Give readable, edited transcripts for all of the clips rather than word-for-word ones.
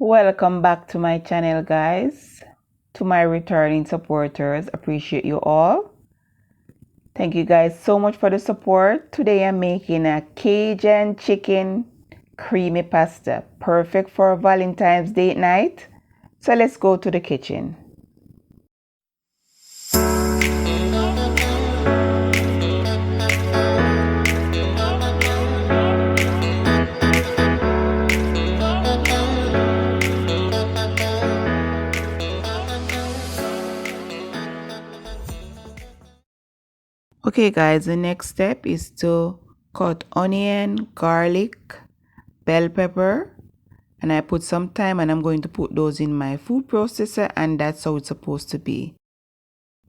Welcome back to my channel, guys. To my returning supporters, appreciate you all. Thank you guys so much for the support. Today I'm making a Cajun Chicken Creamy Pasta, perfect for Valentine's date night. So let's go to the kitchen. Okay guys, the next step is to cut onion, garlic, bell pepper, and I put some thyme, and I'm going to put those in my food processor, and that's how it's supposed to be.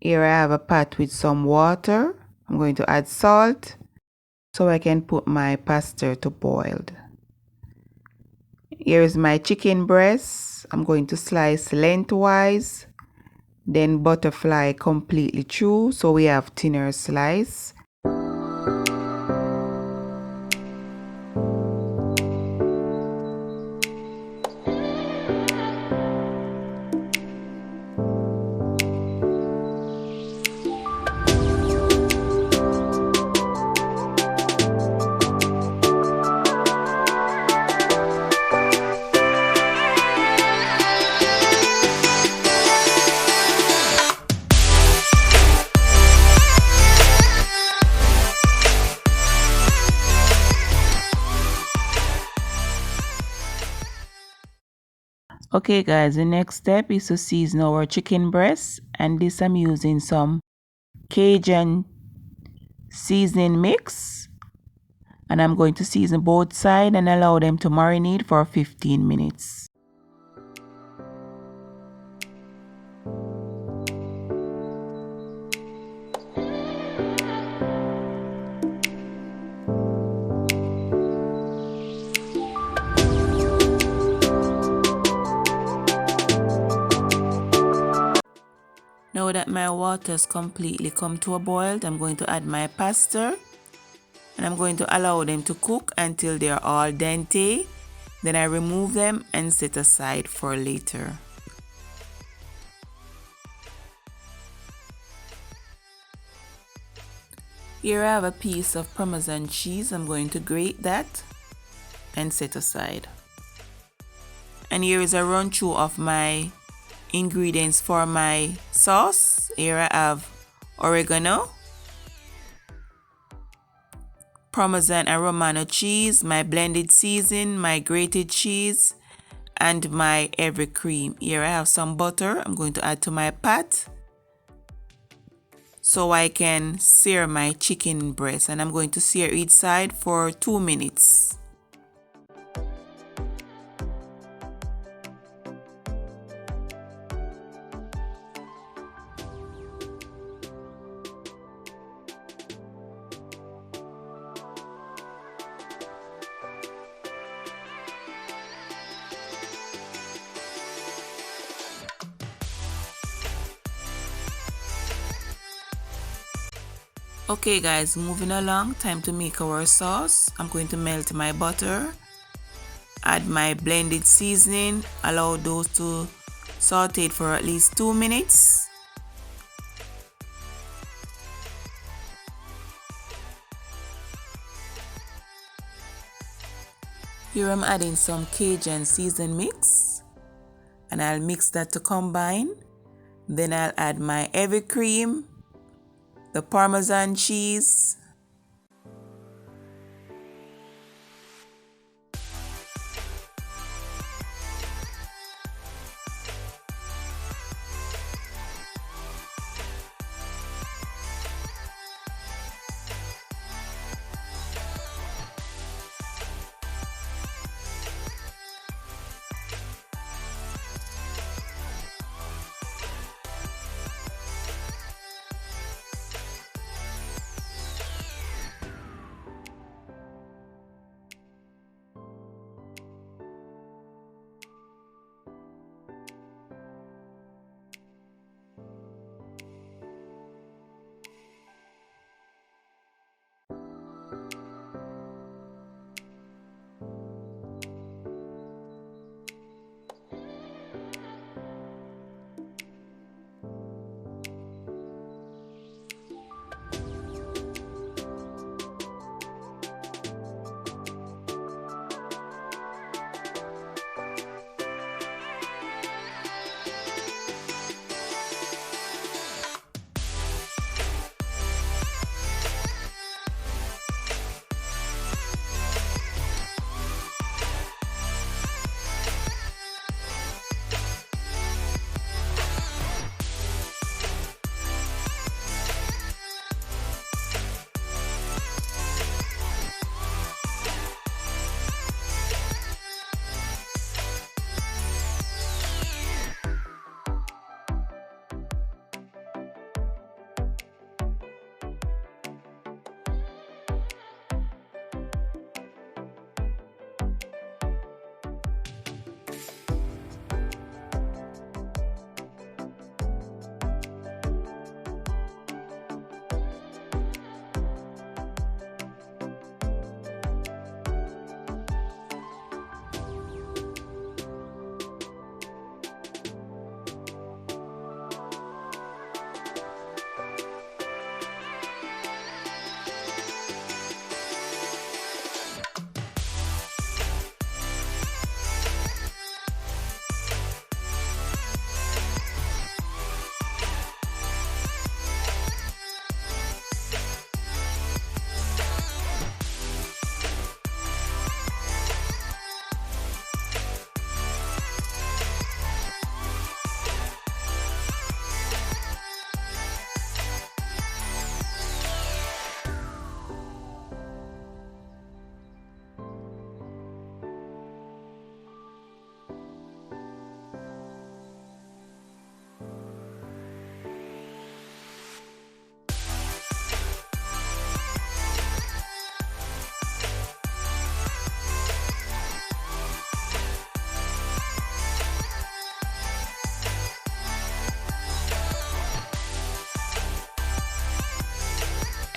Here I have a pot with some water. I'm going to add salt so I can put my pasta to boil. Here is my chicken breast. I'm going to slice lengthwise, then butterfly completely through so we have thinner slice. Okay guys, the next step is to season our chicken breast, and this I'm using some Cajun seasoning mix, and I'm going to season both sides and allow them to marinate for 15 minutes. Now that my water has completely come to a boil, I'm going to add my pasta, and I'm going to allow them to cook until they are al dente. Then I remove them and set aside for later. Here I have a piece of Parmesan cheese. I'm going to grate that and set aside. And here is a run through of my ingredients for my sauce. Here I have oregano, Parmesan and Romano cheese, my blended season, my grated cheese, and my heavy cream. Here I have some butter I'm going to add to my pot so I can sear my chicken breast, and I'm going to sear each side for 2 minutes. Okay guys, moving along, time to make our sauce. I'm going to melt my butter, add my blended seasoning, allow those to saute for at least 2 minutes. Here I'm adding some Cajun season mix, and I'll mix that to combine. Then I'll add my heavy cream, the Parmesan cheese,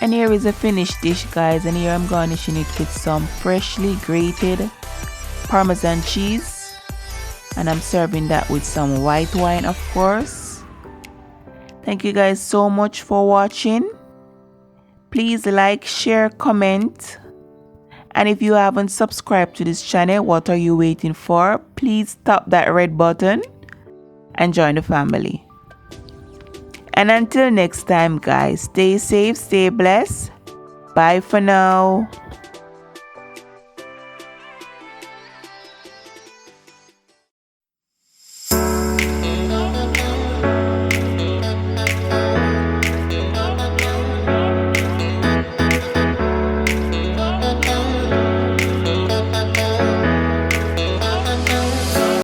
And here is a finished dish, guys, and here I'm garnishing it with some freshly grated Parmesan cheese, and I'm serving that with some white wine, of course. Thank you guys so much for watching. Please like, share, comment, and if you haven't subscribed to this channel, what are you waiting for? Please tap that red button and join the family. And until next time, guys, stay safe, stay blessed. Bye for now.